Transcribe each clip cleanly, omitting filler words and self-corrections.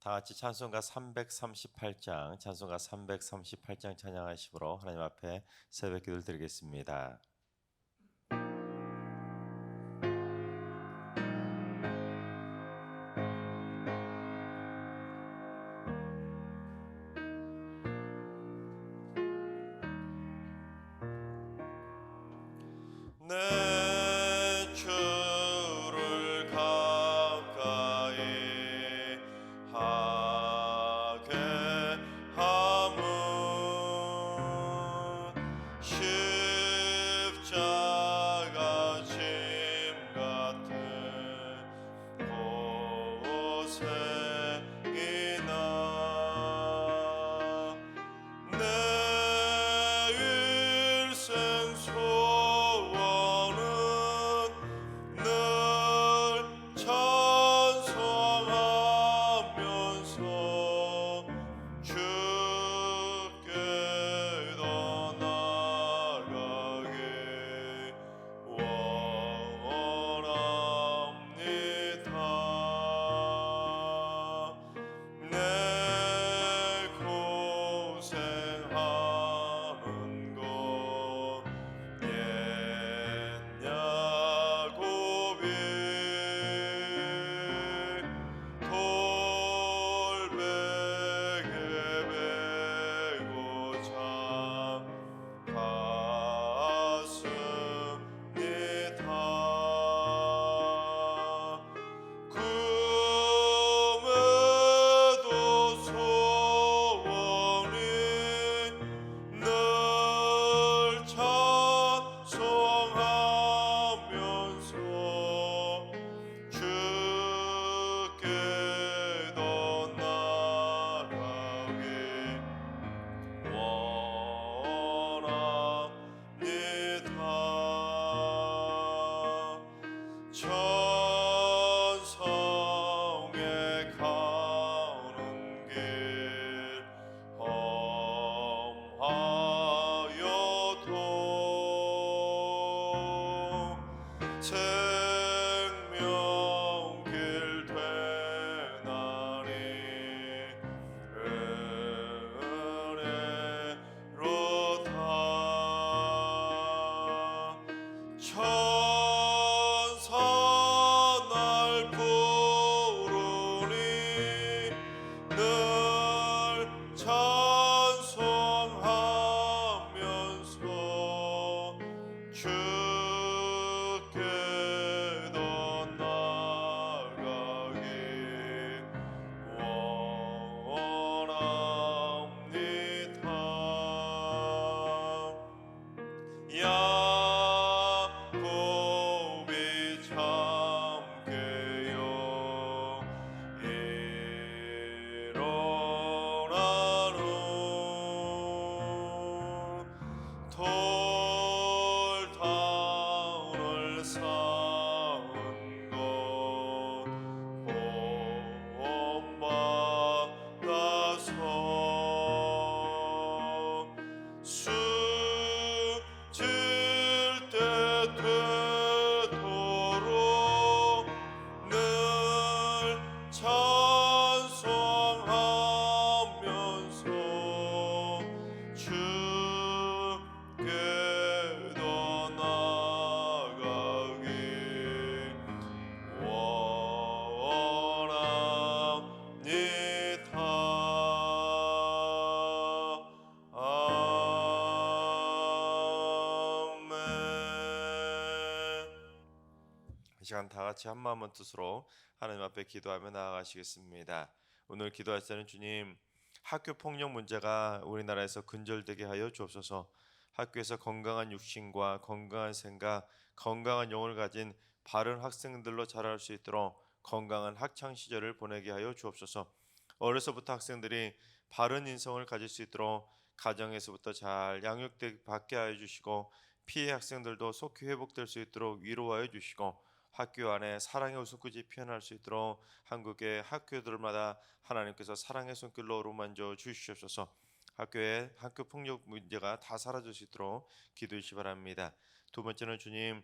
다 같이 찬송가 338장, 찬송가 338장 찬양하시므로 하나님 앞에 새벽 기도를 드리겠습니다. 내 주를 가까이 하게 함은 십자가 짐 같은 고생이나 내 일생 소원은 늘 찬송하면서 주께 더 나아가길 원합니다. 내 고생하는 것 옛 야곱이 돌베개 베고 잠 갔습니다. 꿈에도 소원이 늘 찬송하면서 주께 더 나아가길 원합니다. 천성에 가는 길 험하여도 생명길 되나니 은혜로다. 천사 날 부르니 늘 찬송하면서 주께 더 나아가길 원합니다. 야곱이 참게요 일어나는 돌담을 쌓은 것 본받아서 숨질 때 되도록 늘 찬송하면서 주께 더 나아가길 원합니다. 아멘. 이 시간 다 같이 한 마음 한 뜻으로 하나님 앞에 기도하며 나아가시겠습니다. 오늘 기도할 때는 주님, 학교 폭력 문제가 우리나라에서 근절되게 하여 주옵소서. 학교에서 건강한 육신과 건강한 생각, 건강한 영혼을 가진 바른 학생들로 자랄 수 있도록 건강한 학창 시절을 보내게 하여 주옵소서. 어려서부터 학생들이 바른 인성을 가질 수 있도록 가정에서부터 잘 양육받게 하여 주시고, 피해 학생들도 속히 회복될 수 있도록 위로하여 주시고, 학교 안에 사랑의 웃음꽃이 피어날 수 있도록 한국의 학교들마다 하나님께서 사랑의 손길로 어루만져 주시옵소서. 학교에 학교 폭력 문제가 다 사라질 수 있도록 기도해 주시 바랍니다. 두 번째는 주님,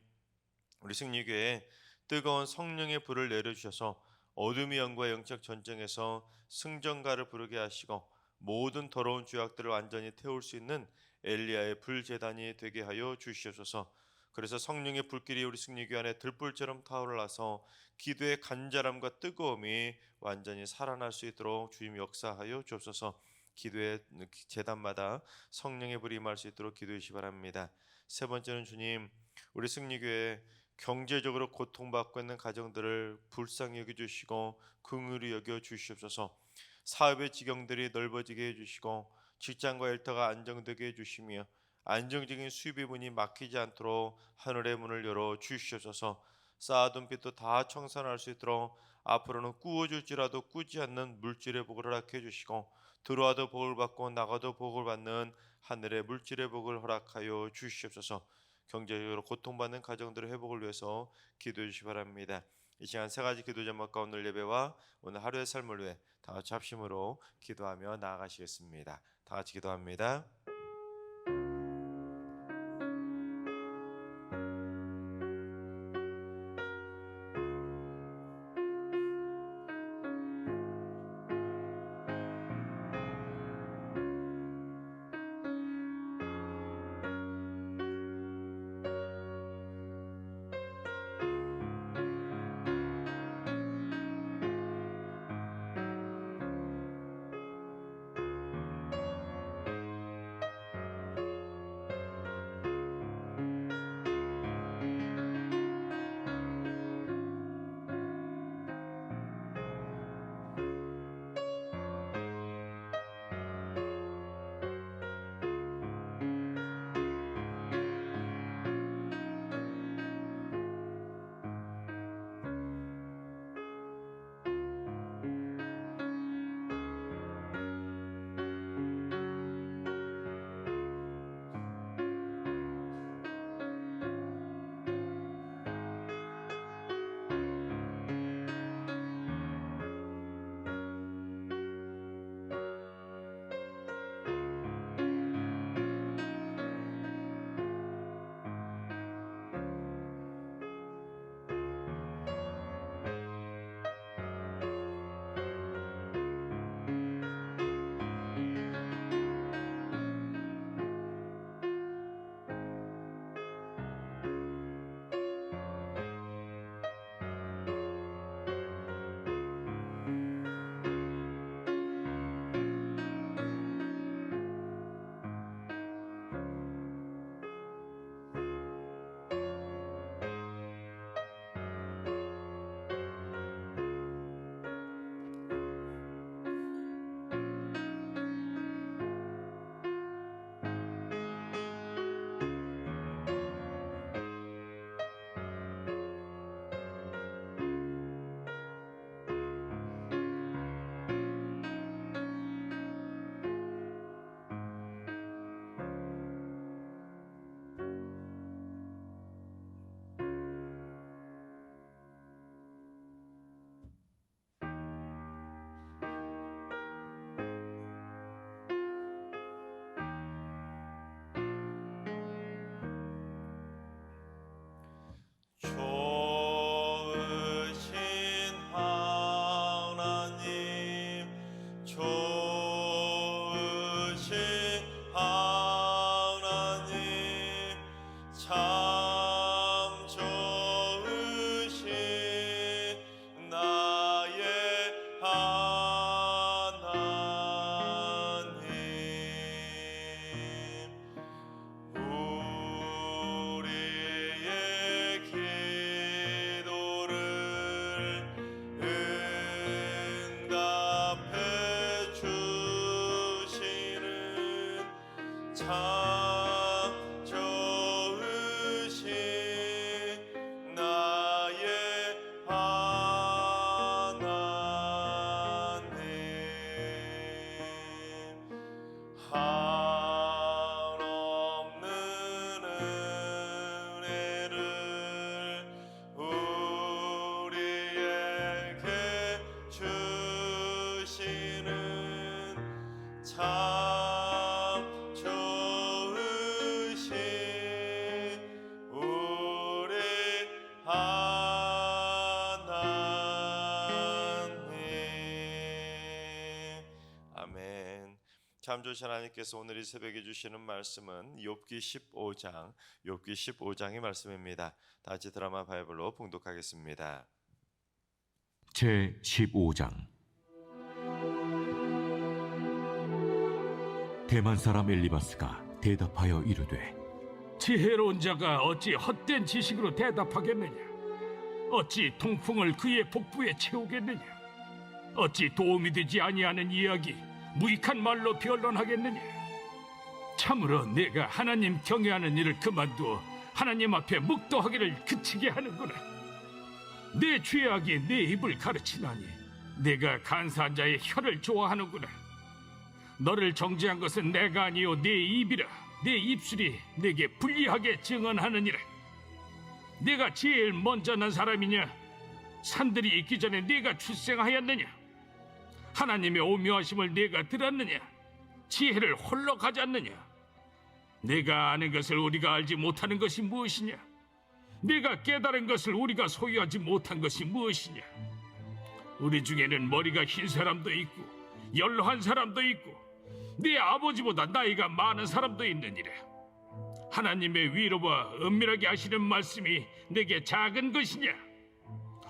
우리 승리교회에 뜨거운 성령의 불을 내려주셔서 어둠의 영과 영적 전쟁에서 승전가를 부르게 하시고 모든 더러운 죄악들을 완전히 태울 수 있는 엘리야의 불제단이 되게 하여 주시옵소서. 그래서 성령의 불길이 우리 승리교 안에 들불처럼 타올라서 기도의 간절함과 뜨거움이 완전히 살아날 수 있도록 주님 역사하여 주옵소서. 기도의 제단마다 성령의 불이 임할 수 있도록 기도해 주시 바랍니다. 세 번째는 주님, 우리 승리교회 경제적으로 고통받고 있는 가정들을 불쌍히 여겨주시고 긍휼히 여겨주시옵소서. 사업의 지경들이 넓어지게 해주시고 직장과 일터가 안정되게 해주시며 안정적인 수입의 문이 막히지 않도록 하늘의 문을 열어 주시옵소서. 쌓아둔 빚도 다 청산할 수 있도록 앞으로는 꾸어줄지라도 꾸지 않는 물질의 복을 허락해 주시고 들어와도 복을 받고 나가도 복을 받는 하늘의 물질의 복을 허락하여 주시옵소서. 경제적으로 고통받는 가정들의 회복을 위해서 기도해 주시기 바랍니다. 이 시간 세 가지 기도 제목과 오늘 예배와 오늘 하루의 삶을 위해 다 같이 합심으로 기도하며 나아가시겠습니다. 다 같이 기도합니다. 좋으신 하나님, 좋으신 하나님, 참 좋으신 나의 하나님. 우리의 기도를 응답해 주시는 참 좋으신 나의 하나님. 한없는 은혜를 우리에게 주시는 참 좋으신 우리 하나님. 참 좋으신 하나님께서 오늘 이 새벽에 주시는 말씀은 욥기 15장의 말씀입니다. 다 같이 드라마 바이블로 봉독하겠습니다. 제 15장. 대만 사람 엘리바스가 대답하여 이르되, 지혜로운 자가 어찌 헛된 지식으로 대답하겠느냐? 어찌 통풍을 그의 복부에 채우겠느냐? 어찌 도움이 되지 아니하는 이야기 무익한 말로 변론하겠느냐? 참으로 내가 하나님 경외하는 일을 그만두어 하나님 앞에 묵도하기를 그치게 하는구나. 내 죄악이 내 입을 가르치나니 내가 간사한 자의 혀를 좋아하는구나. 너를 정죄한 것은 내가 아니요 내 입이라. 내 입술이 내게 불리하게 증언하느니라. 내가 제일 먼저 난 사람이냐? 산들이 있기 전에 내가 출생하였느냐? 하나님의 오묘하심을 내가 들었느냐? 지혜를 홀로 가졌느냐? 내가 아는 것을 우리가 알지 못하는 것이 무엇이냐? 내가 깨달은 것을 우리가 소유하지 못한 것이 무엇이냐? 우리 중에는 머리가 흰 사람도 있고 연로한 사람도 있고 네 아버지보다 나이가 많은 사람도 있느니라. 하나님의 위로와 은밀하게 하시는 말씀이 내게 작은 것이냐?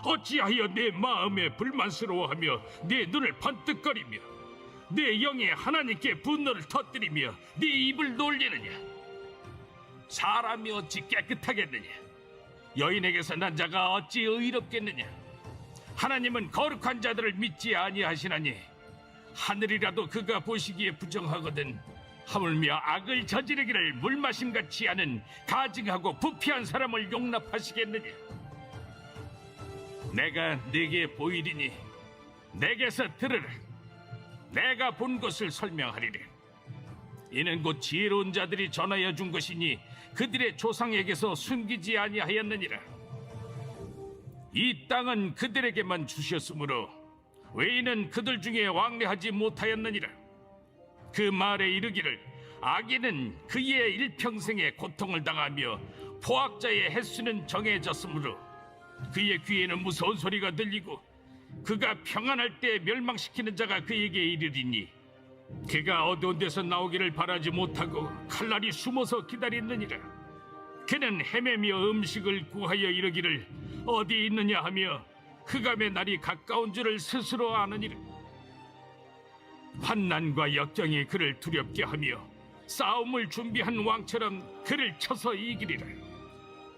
어찌하여 내 마음에 불만스러워하며 내 눈을 번뜩거리며 내 영에 하나님께 분노를 터뜨리며 네 입을 놀리느냐? 사람이 어찌 깨끗하겠느냐? 여인에게서 난 자가 어찌 의롭겠느냐? 하나님은 거룩한 자들을 믿지 아니하시나니 하늘이라도 그가 보시기에 부정하거든 하물며 악을 저지르기를 물마심같이 하는 가증하고 부패한 사람을 용납하시겠느냐? 내가 네게 보이리니 내게서 들으라. 내가 본 것을 설명하리라. 이는 곧 지혜로운 자들이 전하여 준 것이니 그들의 조상에게서 숨기지 아니하였느니라. 이 땅은 그들에게만 주셨으므로 외인은 그들 중에 왕래하지 못하였느니라. 그 말에 이르기를 악인은 그의 일평생에 고통을 당하며 포악자의 횟수는 정해졌으므로 그의 귀에는 무서운 소리가 들리고 그가 평안할 때 멸망시키는 자가 그에게 이르리니 그가 어두운 데서 나오기를 바라지 못하고 칼날이 숨어서 기다리느니라. 그는 헤매며 음식을 구하여 이르기를 어디 있느냐 하며 흑암의 날이 가까운 줄을 스스로 아느니라. 환난과 역경이 그를 두렵게 하며 싸움을 준비한 왕처럼 그를 쳐서 이기리라.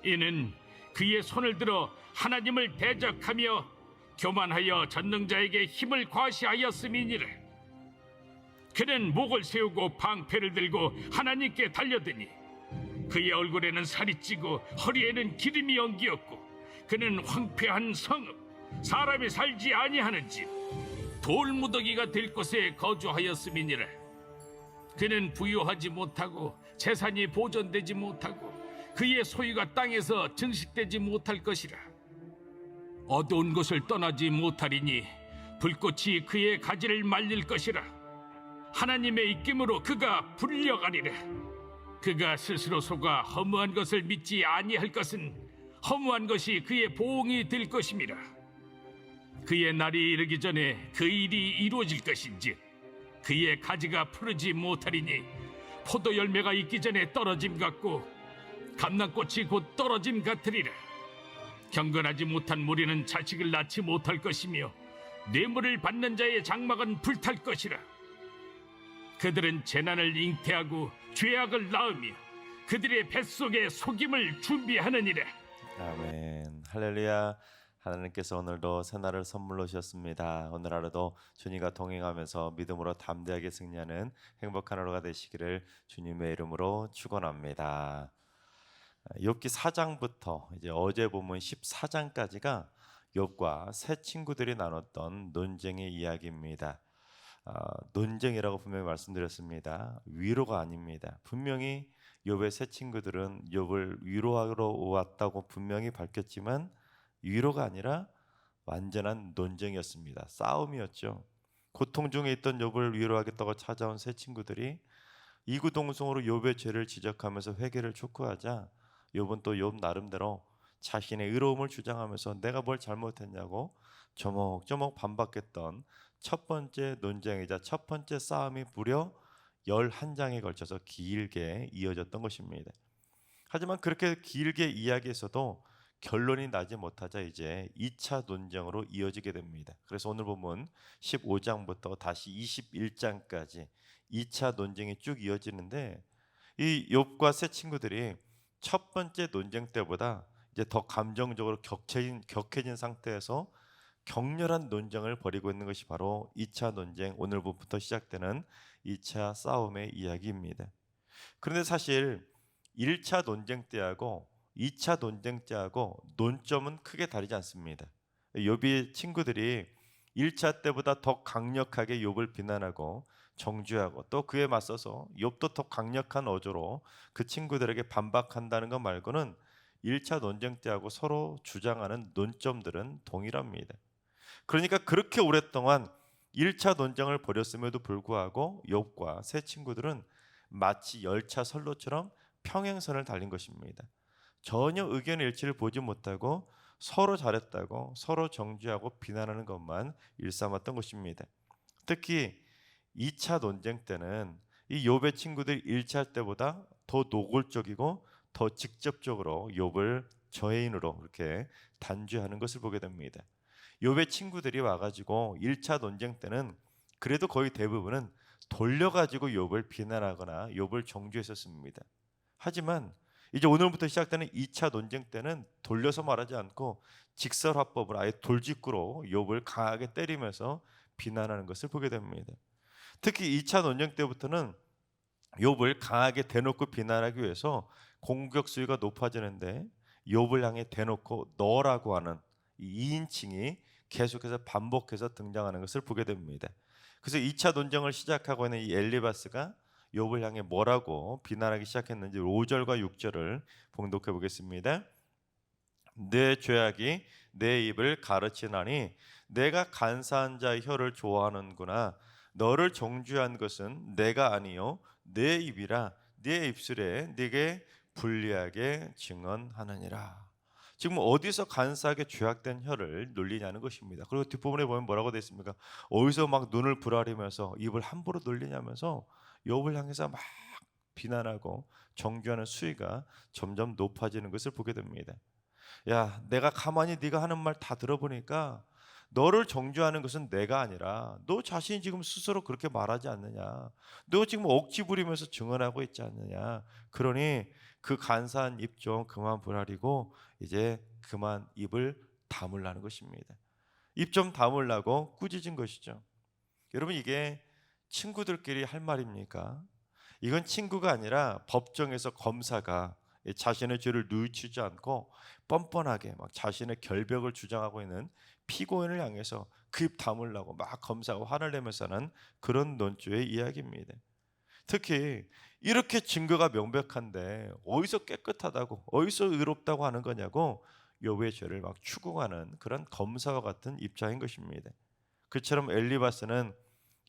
이는 그의 손을 들어 하나님을 대적하며 교만하여 전능자에게 힘을 과시하였음이니라. 그는 목을 세우고 방패를 들고 하나님께 달려드니 그의 얼굴에는 살이 찌고 허리에는 기름이 엉기었고 그는 황폐한 성읍 사람이 살지 아니하는 집 돌무더기가 될 곳에 거주하였음이니라. 그는 부유하지 못하고 재산이 보존되지 못하고 그의 소유가 땅에서 증식되지 못할 것이라. 어두운 곳을 떠나지 못하리니 불꽃이 그의 가지를 말릴 것이라. 하나님의 입김으로 그가 불려가리라. 그가 스스로 속아 허무한 것을 믿지 아니할 것은 허무한 것이 그의 보응이 될 것임이라. 그의 날이 이르기 전에 그 일이 이루어질 것인지 그의 가지가 푸르지 못하리니 포도 열매가 있기 전에 떨어짐 같고 감람꽃이 곧 떨어짐 같으리라. 경건하지 못한 무리는 자식을 낳지 못할 것이며 뇌물을 받는 자의 장막은 불탈 것이라. 그들은 재난을 잉태하고 죄악을 낳으며 그들의 뱃속에 속임을 준비하느니라. 아멘. 할렐루야. 하나님께서 오늘도 새날을 선물로 주셨습니다. 오늘 하루도 주님과 동행하면서 믿음으로 담대하게 승리하는 행복한 하루가 되시기를 주님의 이름으로 축원합니다. 욥기 4장부터 이제 어제 본문 14장까지가 욥과 세 친구들이 나눴던 논쟁의 이야기입니다. 논쟁이라고 분명히 말씀드렸습니다. 위로가 아닙니다. 분명히 욥의 세 친구들은 욥을 위로하러 왔다고 분명히 밝혔지만 위로가 아니라 완전한 논쟁이었습니다. 싸움이었죠. 고통 중에 있던 욥을 위로하겠다고 찾아온 세 친구들이 이구동성으로 욥의 죄를 지적하면서 회개를 촉구하자 욥은 또 욥 나름대로 자신의 의로움을 주장하면서 내가 뭘 잘못했냐고 조목조목 반박했던 첫 번째 논쟁이자 첫 번째 싸움이 무려 11장에 걸쳐서 길게 이어졌던 것입니다. 하지만 그렇게 길게 이야기해서도 결론이 나지 못하자 이제 2차 논쟁으로 이어지게 됩니다. 그래서 오늘 본문 15장부터 다시 21장까지 2차 논쟁이 쭉 이어지는데, 이 욥과 세 친구들이 첫 번째 논쟁 때보다 이제 더 감정적으로 격해진 상태에서 격렬한 논쟁을 벌이고 있는 것이 바로 2차 논쟁, 오늘부터 시작되는 2차 싸움의 이야기입니다. 그런데 사실 1차 논쟁 때하고 2차 논쟁 때하고 논점은 크게 다르지 않습니다. 욥의 친구들이 1차 때보다 더 강력하게 욥을 비난하고 정죄하고 또 그에 맞서서 욥도 더 강력한 어조로 그 친구들에게 반박한다는 것 말고는 1차 논쟁 때하고 서로 주장하는 논점들은 동일합니다. 그러니까 그렇게 오랫동안 1차 논쟁을 벌였음에도 불구하고 욥과 세 친구들은 마치 열차 선로처럼 평행선을 달린 것입니다. 전혀 의견 일치를 보지 못하고 서로 잘했다고 서로 정죄하고 비난하는 것만 일삼았던 것입니다. 특히 2차 논쟁 때는 이 욥의 친구들이 1차 때보다 더 노골적이고 더 직접적으로 욥을 저해인으로 이렇게 단죄하는 것을 보게 됩니다. 욥의 친구들이 와가지고 1차 논쟁 때는 그래도 거의 대부분은 돌려가지고 욥을 비난하거나 욥을 정죄했었습니다. 하지만 이제 오늘부터 시작되는 2차 논쟁 때는 돌려서 말하지 않고 직설화법으로 아예 돌직구로 욥을 강하게 때리면서 비난하는 것을 보게 됩니다. 특히 2차 논쟁 때부터는 욥을 강하게 대놓고 비난하기 위해서 공격 수위가 높아지는데 욥을 향해 대놓고 너라고 하는 이 2인칭이 계속해서 반복해서 등장하는 것을 보게 됩니다. 그래서 2차 논쟁을 시작하고 있는 이 엘리바스가 욥을 향해 뭐라고 비난하기 시작했는지 5절과 6절을 봉독해 보겠습니다. 내 죄악이 내 입을 가르치나니 내가 간사한 자의 혀를 좋아하는구나. 너를 정죄한 것은 내가 아니요 내 입이라. 내 입술에 네게 불리하게 증언하느니라. 지금 어디서 간사하게 죄악된 혀를 놀리냐는 것입니다. 그리고 뒷부분에 보면 뭐라고 되어 있습니까? 어디서 막 눈을 부라리면서 입을 함부로 놀리냐면서 욥을 향해서 막 비난하고 정죄하는 수위가 점점 높아지는 것을 보게 됩니다. 야, 내가 가만히 네가 하는 말 다 들어보니까 너를 정죄하는 것은 내가 아니라 너 자신이 지금 스스로 그렇게 말하지 않느냐. 너 지금 억지 부리면서 증언하고 있지 않느냐. 그러니 그 간사한 입 좀 그만 부라리고 이제 그만 입을 다물라는 것입니다. 입 좀 다물라고 꾸짖은 것이죠. 여러분, 이게 친구들끼리 할 말입니까? 이건 친구가 아니라 법정에서 검사가 자신의 죄를 뉘우치지 않고 뻔뻔하게 막 자신의 결백을 주장하고 있는 피고인을 향해서 그 입 다물라고 막 검사가 화를 내면서 하는 그런 논조의 이야기입니다. 특히 이렇게 증거가 명백한데 어디서 깨끗하다고 어디서 의롭다고 하는 거냐고 욥의 죄를 막 추궁하는 그런 검사와 같은 입장인 것입니다. 그처럼 엘리바스는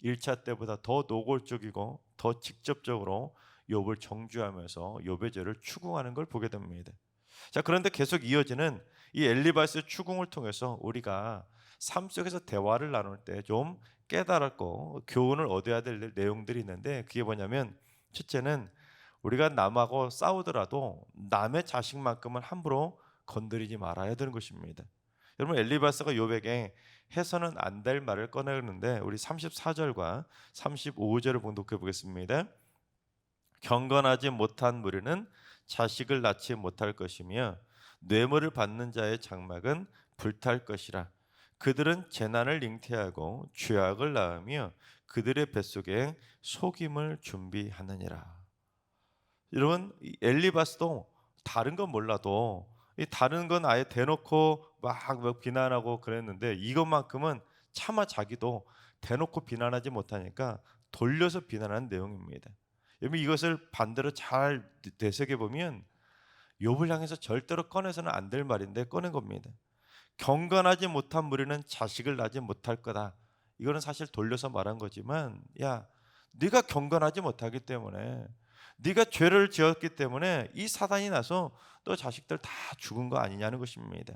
1차 때보다 더 노골적이고 더 직접적으로 욥을 정죄하면서 욥의 죄를 추궁하는 걸 보게 됩니다. 자, 그런데 계속 이어지는 이 엘리바스의 추궁을 통해서 우리가 삶 속에서 대화를 나눌 때 좀 깨달았고 교훈을 얻어야 될 내용들이 있는데, 그게 뭐냐면 첫째는 우리가 남하고 싸우더라도 남의 자식만큼은 함부로 건드리지 말아야 되는 것입니다. 여러분, 엘리바스가 욥에게 해서는 안 될 말을 꺼내는데 우리 34절과 35절을 봉독해 보겠습니다. 경건하지 못한 무리는 자식을 낳지 못할 것이며 뇌물을 받는 자의 장막은 불탈 것이라. 그들은 재난을 잉태하고 죄악을 낳으며 그들의 뱃속에 속임을 준비하느니라. 여러분, 엘리바스도 다른 건 몰라도 이 다른 건 아예 대놓고 막 비난하고 그랬는데 이것만큼은 차마 자기도 대놓고 비난하지 못하니까 돌려서 비난하는 내용입니다. 여러분, 이것을 반대로 잘 되새겨 보면 욥을 향해서 절대로 꺼내서는 안 될 말인데 꺼낸 겁니다. 경건하지 못한 무리는 자식을 낳지 못할 거다. 이거는 사실 돌려서 말한 거지만, 야, 네가 경건하지 못하기 때문에, 네가 죄를 지었기 때문에 이 사단이 나서 너 자식들 다 죽은 거 아니냐는 것입니다.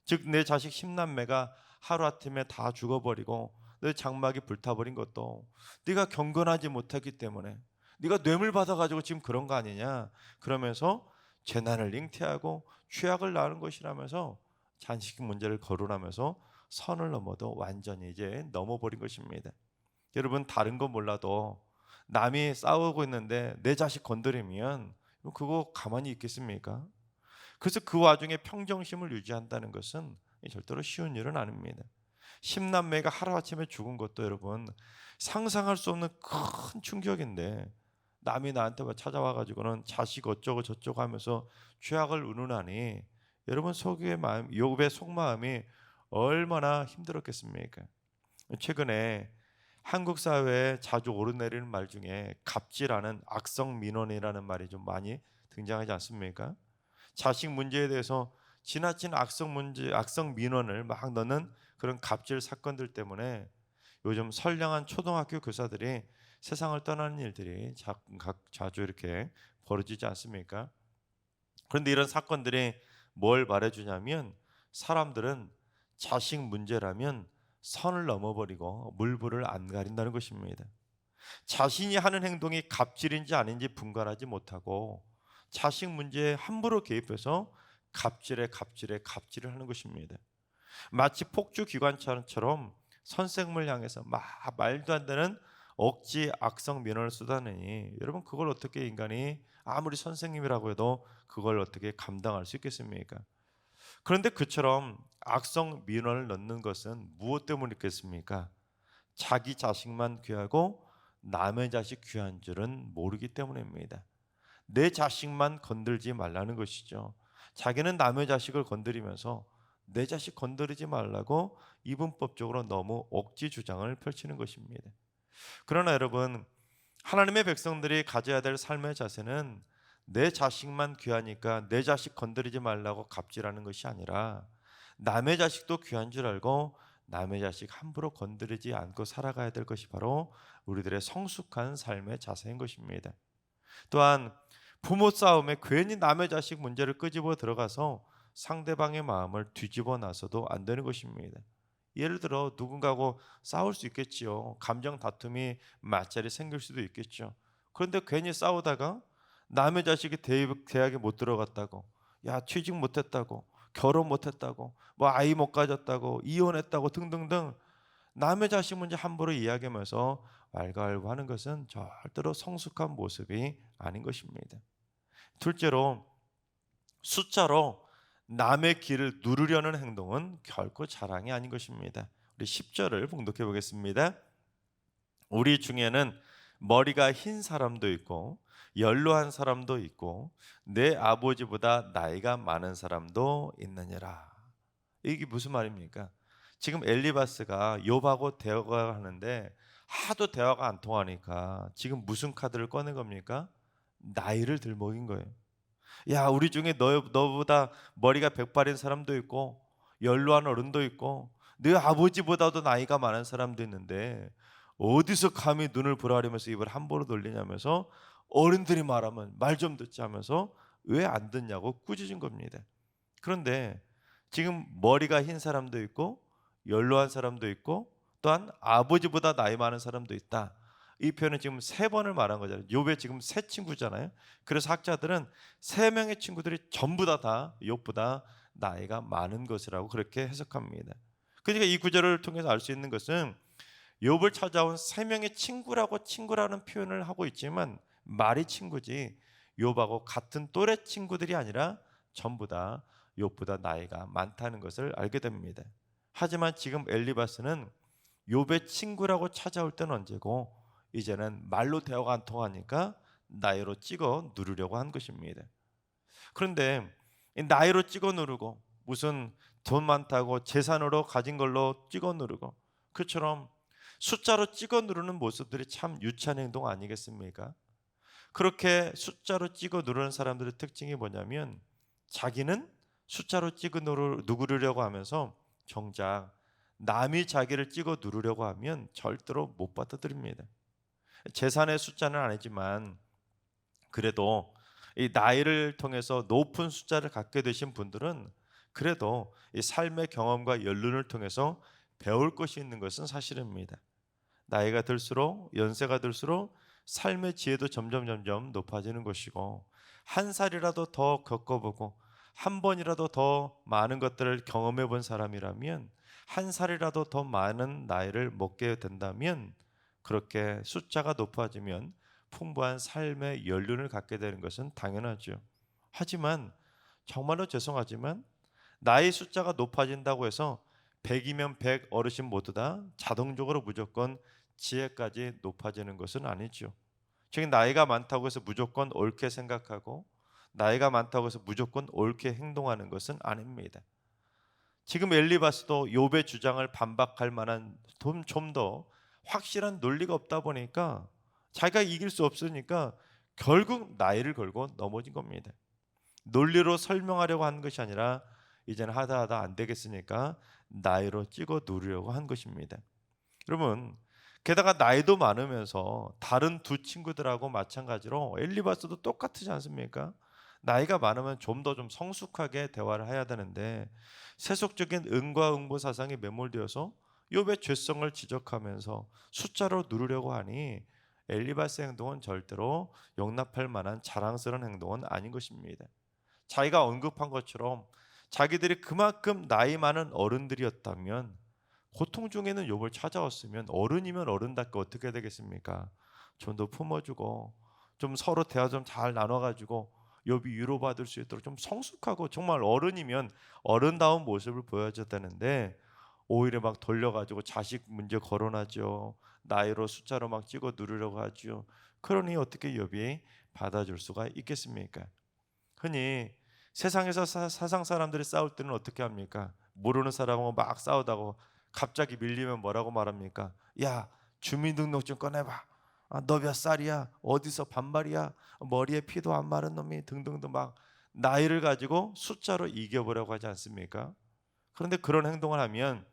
즉, 내 자식 10남매가 하루아침에 다 죽어버리고 너 장막이 불타버린 것도 네가 경건하지 못했기 때문에, 네가 뇌물 받아가지고 지금 그런 거 아니냐, 그러면서 재난을 잉태하고 죄악을 낳은 것이라면서 자식 문제를 거론하면서 선을 넘어도 완전히 이제 넘어버린 것입니다. 여러분, 다른 건 몰라도 남이 싸우고 있는데 내 자식 건드리면 그거 가만히 있겠습니까? 그래서 그 와중에 평정심을 유지한다는 것은 절대로 쉬운 일은 아닙니다. 10남매가 하루아침에 죽은 것도 여러분 상상할 수 없는 큰 충격인데, 남이 나한테 찾아와가지고는 자식 어쩌고 저쩌고 하면서 죄악을 운운하니 여러분 속의 마음, 욥의 속마음이 얼마나 힘들었겠습니까? 최근에 한국 사회에 자주 오르내리는 말 중에 갑질하는 악성 민원이라는 말이 좀 많이 등장하지 않습니까? 자식 문제에 대해서 지나친 악성 민원을 막 넣는 그런 갑질 사건들 때문에 요즘 선량한 초등학교 교사들이 세상을 떠나는 일들이 자주 이렇게 벌어지지 않습니까? 그런데 이런 사건들이 뭘 말해주냐면, 사람들은 자식 문제라면 선을 넘어버리고 물불을 안 가린다는 것입니다. 자신이 하는 행동이 갑질인지 아닌지 분간하지 못하고 자식 문제에 함부로 개입해서 갑질을 하는 것입니다. 마치 폭주 기관차처럼 선생을 향해서 막 말도 안 되는 억지 악성 민원을 쏟아내니 여러분, 그걸 어떻게 인간이 아무리 선생님이라고 해도 그걸 어떻게 감당할 수 있겠습니까? 그런데 그처럼 악성 민원을 넣는 것은 무엇 때문이겠습니까? 자기 자식만 귀하고 남의 자식 귀한 줄은 모르기 때문입니다. 내 자식만 건들지 말라는 것이죠. 자기는 남의 자식을 건드리면서 내 자식 건드리지 말라고 이분법적으로 너무 억지 주장을 펼치는 것입니다. 그러나 여러분, 하나님의 백성들이 가져야 될 삶의 자세는 내 자식만 귀하니까 내 자식 건드리지 말라고 갑질하는 것이 아니라, 남의 자식도 귀한 줄 알고 남의 자식 함부로 건드리지 않고 살아가야 될 것이 바로 우리들의 성숙한 삶의 자세인 것입니다. 또한 부모 싸움에 괜히 남의 자식 문제를 끄집어 들어가서 상대방의 마음을 뒤집어 놔서도 안 되는 것입니다. 예를 들어 누군가하고 싸울 수 있겠지요. 감정 다툼이 마찰이 생길 수도 있겠죠. 그런데 괜히 싸우다가 남의 자식이 대학에 못 들어갔다고, 야 취직 못했다고, 결혼 못했다고, 뭐 아이 못 가졌다고, 이혼했다고 등등등 남의 자식 문제 함부로 이야기하면서 왈가왈부하는 것은 절대로 성숙한 모습이 아닌 것입니다. 둘째로, 숫자로 남의 길을 누르려는 행동은 결코 자랑이 아닌 것입니다. 우리 10절을 봉독해 보겠습니다. 우리 중에는 머리가 흰 사람도 있고 연로한 사람도 있고 내 아버지보다 나이가 많은 사람도 있느니라. 이게 무슨 말입니까? 지금 엘리바스가 욥하고 대화가 하는데 하도 대화가 안 통하니까 지금 무슨 카드를 꺼낸 겁니까? 나이를 들먹인 거예요. 야, 우리 중에 너보다 머리가 백발인 사람도 있고 연로한 어른도 있고 네 아버지보다도 나이가 많은 사람도 있는데 어디서 감히 눈을 부라리면서 입을 함부로 돌리냐면서, 어른들이 말하면 말 좀 듣지 하면서 왜 안 듣냐고 꾸짖은 겁니다. 그런데 지금 머리가 흰 사람도 있고 연로한 사람도 있고 또한 아버지보다 나이 많은 사람도 있다. 이 표현은 지금 세 번을 말한 거잖아요. 욥의 지금 세 친구잖아요. 그래서 학자들은 세 명의 친구들이 전부 다 욥보다 나이가 많은 것이라고 그렇게 해석합니다. 그러니까 이 구절을 통해서 알 수 있는 것은 욥을 찾아온 세 명의 친구라는 표현을 하고 있지만 말이 친구지 욥하고 같은 또래 친구들이 아니라 전부 다 욥보다 나이가 많다는 것을 알게 됩니다. 하지만 지금 엘리바스는 욥의 친구라고 찾아올 때는 언제고 이제는 말로 대화가 안 통하니까 나이로 찍어 누르려고 한 것입니다. 그런데 이 나이로 찍어 누르고 무슨 돈 많다고 재산으로 가진 걸로 찍어 누르고 그처럼 숫자로 찍어 누르는 모습들이 참 유치한 행동 아니겠습니까? 그렇게 숫자로 찍어 누르는 사람들의 특징이 뭐냐면 자기는 숫자로 찍어 누르려고 하면서 정작 남이 자기를 찍어 누르려고 하면 절대로 못 받아들입니다. 재산의 숫자는 아니지만 그래도 이 나이를 통해서 높은 숫자를 갖게 되신 분들은 그래도 이 삶의 경험과 연륜을 통해서 배울 것이 있는 것은 사실입니다. 나이가 들수록, 연세가 들수록 삶의 지혜도 점점 높아지는 것이고, 한 살이라도 더 겪어보고 한 번이라도 더 많은 것들을 경험해 본 사람이라면, 한 살이라도 더 많은 나이를 먹게 된다면, 그렇게 숫자가 높아지면 풍부한 삶의 연륜을 갖게 되는 것은 당연하죠. 하지만 정말로 죄송하지만 나이 숫자가 높아진다고 해서 100이면 100 어르신 모두 다 자동적으로 무조건 지혜까지 높아지는 것은 아니죠. 즉 나이가 많다고 해서 무조건 옳게 생각하고 나이가 많다고 해서 무조건 옳게 행동하는 것은 아닙니다. 지금 엘리바스도 욥의 주장을 반박할 만한 좀 더 확실한 논리가 없다 보니까 자기가 이길 수 없으니까 결국 나이를 걸고 넘어진 겁니다. 논리로 설명하려고 한 것이 아니라 이제는 하다 안 되겠으니까 나이로 찍어 누르려고 한 것입니다. 여러분, 게다가 나이도 많으면서 다른 두 친구들하고 마찬가지로 엘리바스도 똑같지 않습니까? 나이가 많으면 좀 더 성숙하게 대화를 해야 되는데 세속적인 응과응보 사상에 매몰되어서 욥의 죄성을 지적하면서 숫자로 누르려고 하니 엘리바스 행동은 절대로 용납할 만한 자랑스러운 행동은 아닌 것입니다. 자기가 언급한 것처럼 자기들이 그만큼 나이 많은 어른들이었다면 고통 중에는 욥을 찾아왔으면 어른이면 어른답게 어떻게 되겠습니까? 좀 더 품어주고 좀 서로 대화 좀 잘 나눠가지고 욥이 위로받을 수 있도록 좀 성숙하고 정말 어른이면 어른다운 모습을 보여줘야 되는데 오히려 막 돌려가지고 자식 문제 거론하죠. 나이로 숫자로 막 찍어 누르려고 하죠. 그러니 어떻게 욥이 받아줄 수가 있겠습니까? 흔히 세상에서 사상 사람들이 싸울 때는 어떻게 합니까? 모르는 사람하고 막 싸우다가 갑자기 밀리면 뭐라고 말합니까? 야, 주민등록증 꺼내봐. 너 몇 살이야? 어디서 반말이야? 머리에 피도 안 마른 놈이 등등등 막 나이를 가지고 숫자로 이겨보려고 하지 않습니까? 그런데 그런 행동을 하면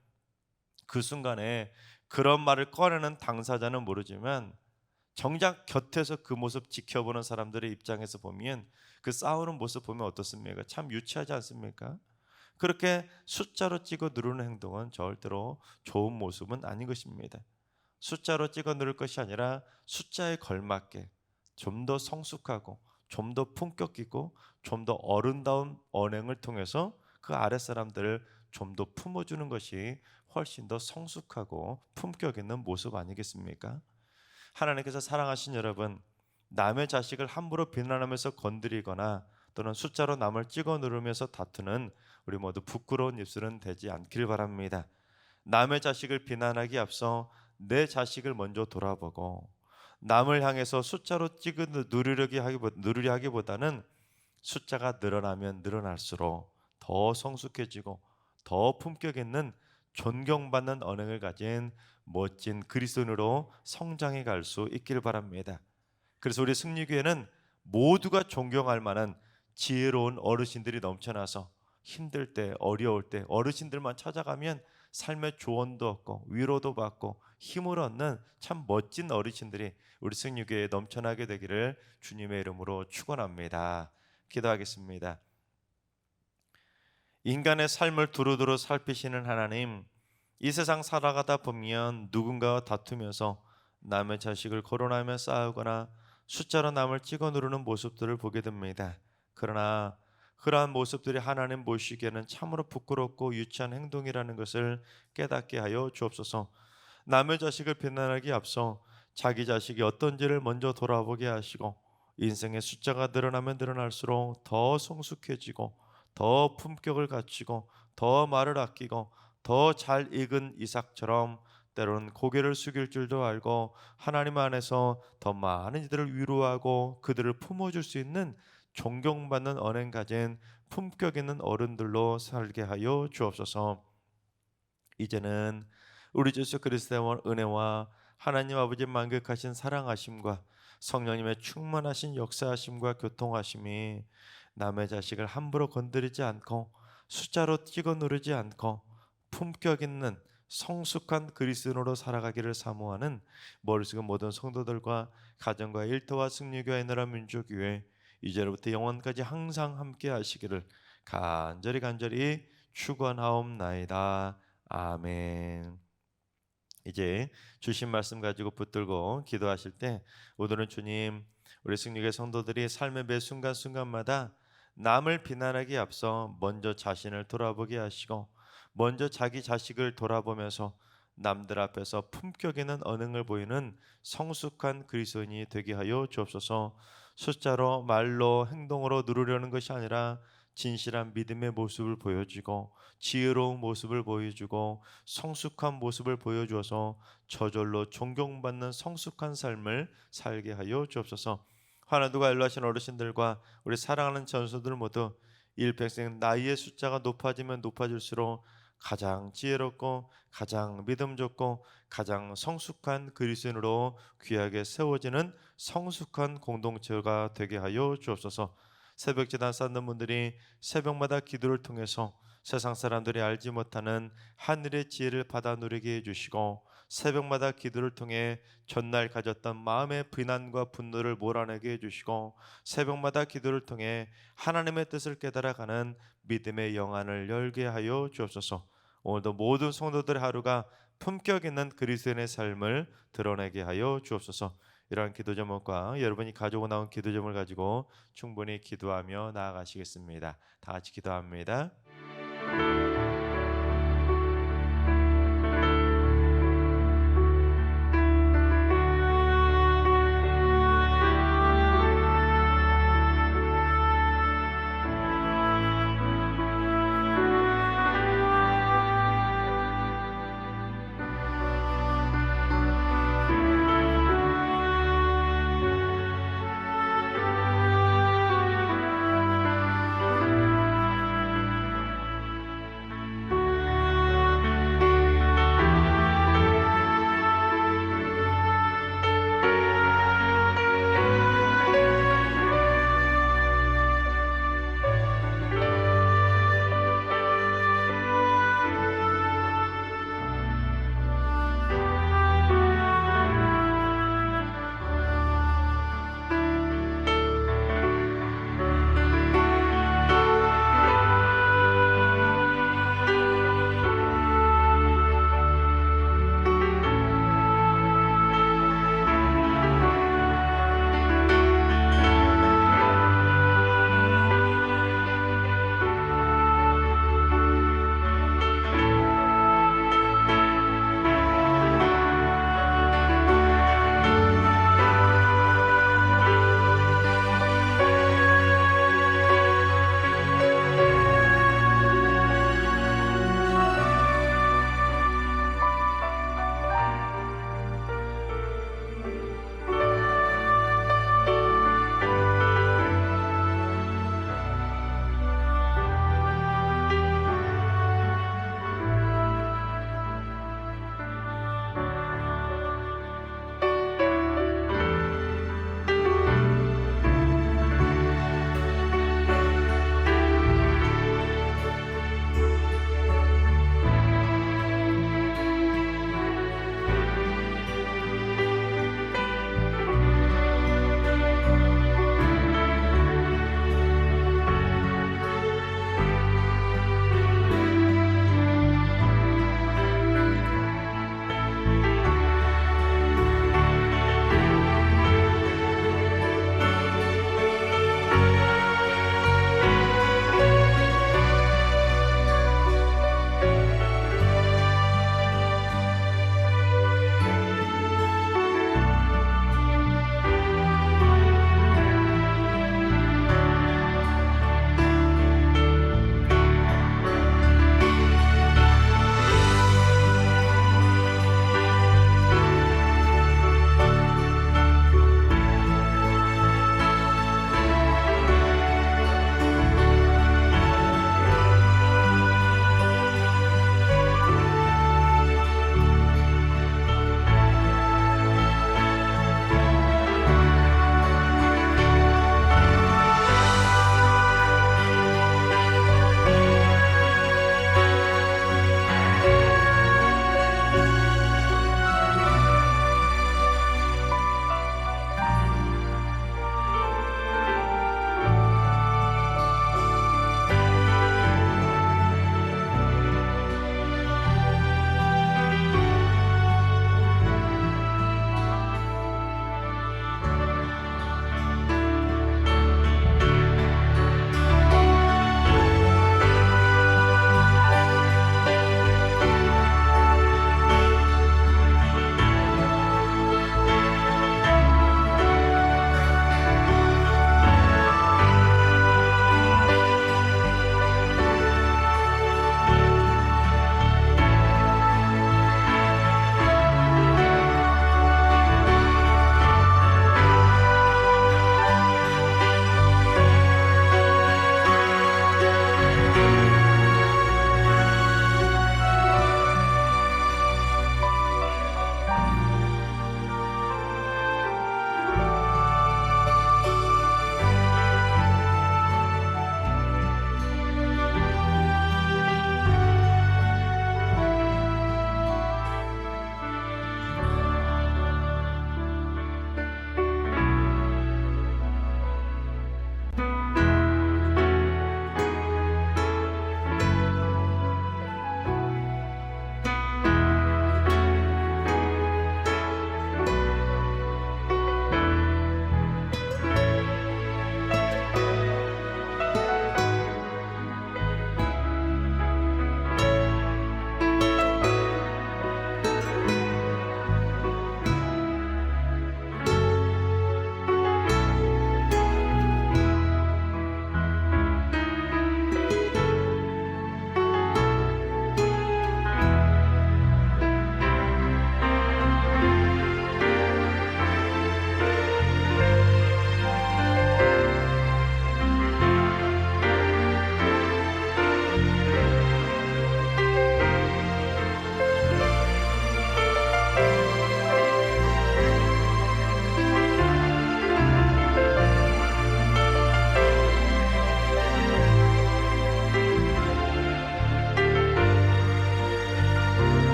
그 순간에 그런 말을 꺼내는 당사자는 모르지만 정작 곁에서 그 모습 지켜보는 사람들의 입장에서 보면 그 싸우는 모습 보면 어떻습니까? 참 유치하지 않습니까? 그렇게 숫자로 찍어 누르는 행동은 절대로 좋은 모습은 아닌 것입니다. 숫자로 찍어 누를 것이 아니라 숫자에 걸맞게 좀 더 성숙하고 좀 더 품격 있고 좀 더 어른다운 언행을 통해서 그 아랫사람들을 좀 더 품어주는 것이 훨씬 더 성숙하고 품격 있는 모습 아니겠습니까? 하나님께서 사랑하신 여러분, 남의 자식을 함부로 비난하면서 건드리거나 또는 숫자로 남을 찍어 누르면서 다투는 우리 모두 부끄러운 입술은 되지 않길 바랍니다. 남의 자식을 비난하기 앞서 내 자식을 먼저 돌아보고 남을 향해서 숫자로 찍어 누르려 하기보다는 숫자가 늘어나면 늘어날수록 더 성숙해지고 더 품격 있는 존경받는 언행을 가진 멋진 그리스도인으로 성장해 갈 수 있기를 바랍니다. 그래서 우리 승리교회는 모두가 존경할 만한 지혜로운 어르신들이 넘쳐나서 힘들 때 어려울 때 어르신들만 찾아가면 삶의 조언도 얻고 위로도 받고 힘을 얻는 참 멋진 어르신들이 우리 승리교회에 넘쳐나게 되기를 주님의 이름으로 축원합니다. 기도하겠습니다. 인간의 삶을 두루두루 살피시는 하나님, 이 세상 살아가다 보면 누군가와 다투면서 남의 자식을 거론하며 싸우거나 숫자로 남을 찍어 누르는 모습들을 보게 됩니다. 그러나 그러한 모습들이 하나님 보시기에는 참으로 부끄럽고 유치한 행동이라는 것을 깨닫게 하여 주옵소서. 남의 자식을 비난하기 앞서 자기 자식이 어떤지를 먼저 돌아보게 하시고 인생의 숫자가 늘어나면 늘어날수록 더 성숙해지고 더 품격을 갖추고 더 말을 아끼고 더 잘 익은 이삭처럼 때로는 고개를 숙일 줄도 알고 하나님 안에서 더 많은 이들을 위로하고 그들을 품어줄 수 있는 존경받는 언행 가진 품격 있는 어른들로 살게 하여 주옵소서. 이제는 우리 주 예수 그리스도의 은혜와 하나님 아버지 만극하신 사랑하심과 성령님의 충만하신 역사하심과 교통하심이 남의 자식을 함부로 건드리지 않고 숫자로 찍어 누르지 않고 품격 있는 성숙한 그리스도인으로 살아가기를 사모하는 머릿속의 모든 성도들과 가정과 일터와 승리교회 나라 민족교회 이제로부터 영원까지 항상 함께 하시기를 간절히 축원하옵나이다. 아멘. 이제 주신 말씀 가지고 붙들고 기도하실 때 오늘은 주님 우리 승리의 성도들이 삶의 매 순간순간마다 남을 비난하기에 앞서 먼저 자신을 돌아보게 하시고 먼저 자기 자식을 돌아보면서 남들 앞에서 품격 있는 언행을 보이는 성숙한 그리스도인이 되게 하여 주옵소서. 숫자로 말로 행동으로 누르려는 것이 아니라 진실한 믿음의 모습을 보여주고 지혜로운 모습을 보여주고 성숙한 모습을 보여주어서 저절로 존경받는 성숙한 삶을 살게 하여 주옵소서. 하나님과 연로하신 어르신들과 우리 사랑하는 전소들 모두 일평생 나이의 숫자가 높아지면 높아질수록 가장 지혜롭고 가장 믿음 좋고 가장 성숙한 그리스도인으로 귀하게 세워지는 성숙한 공동체가 되게 하여 주옵소서. 새벽 제단 쌓는 분들이 새벽마다 기도를 통해서 세상 사람들이 알지 못하는 하늘의 지혜를 받아 누리게 해주시고 새벽마다 기도를 통해 전날 가졌던 마음의 비난과 분노를 몰아내게 해주시고 새벽마다 기도를 통해 하나님의 뜻을 깨달아가는 믿음의 영안을 열게 하여 주옵소서. 오늘도 모든 성도들의 하루가 품격 있는 그리스도인의 삶을 드러내게 하여 주옵소서. 이러한 기도 제목과 여러분이 가지고 나온 기도 제목을 가지고 충분히 기도하며 나아가시겠습니다. 다 같이 기도합니다.